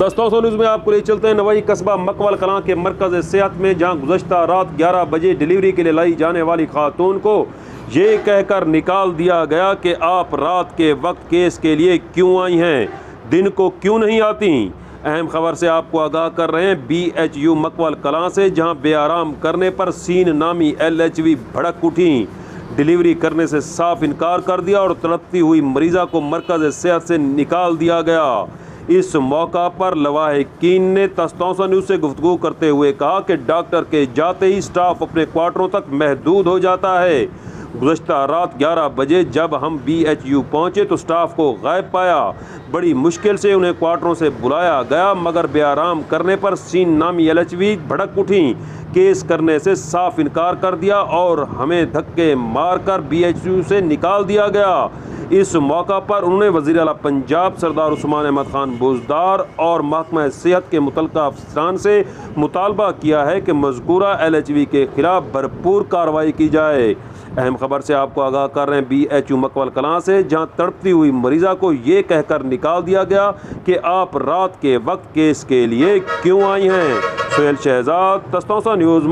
दस्तों न्यूज़ में आपको ले चलते हैं नवाई कस्बा मकवल कलां के मरकज़ सेहत में, जहां गुज़श्ता रात 11 बजे डिलीवरी के लिए लाई जाने वाली खातून को ये कहकर निकाल दिया गया कि आप रात के वक्त केस के लिए क्यों आई हैं, दिन को क्यों नहीं आती। अहम खबर से आपको आगाह कर रहे हैं BHU मकवल कलां से, जहां बेआराम करने पर सीन नामी LHV भड़क उठी, डिलीवरी करने से साफ इनकार कर दिया और तड़पती हुई मरीज़ा को मरकज़ सेहत से निकाल दिया गया। इस मौका पर लवाहिकीन ने तस्तौसा न्यूज़ से गुफ्तगू करते हुए कहा कि डॉक्टर के जाते ही स्टाफ अपने क्वार्टरों तक महदूद हो जाता है। गुज़श्ता रात 11 बजे जब हम BHU पहुंचे तो स्टाफ को गायब पाया। बड़ी मुश्किल से उन्हें क्वार्टरों से बुलाया गया, मगर बेआराम करने पर सीन नामी LHV भड़क उठी, केस करने से साफ इनकार कर दिया और हमें धक्के मारकर BHU से निकाल दिया गया। इस मौका पर उन्होंने वज़ीर आला पंजाब सरदार उस्मान अहमद खान बुज़दार और महकमा सेहत के मुतल्लिक़ा अफसरान से मुतालबा किया है कि मज़कूरा LHV के खिलाफ भरपूर कार्रवाई की जाए। अहम खबर से आपको आगाह कर रहे हैं BHU मकवल कलां से, जहां तड़पती हुई मरीज़ा को ये कहकर निकाल दिया गया कि आप रात के वक्त केस के लिए क्यों आई हैं। सुहेल शहजाद, दस्तौसा न्यूज़।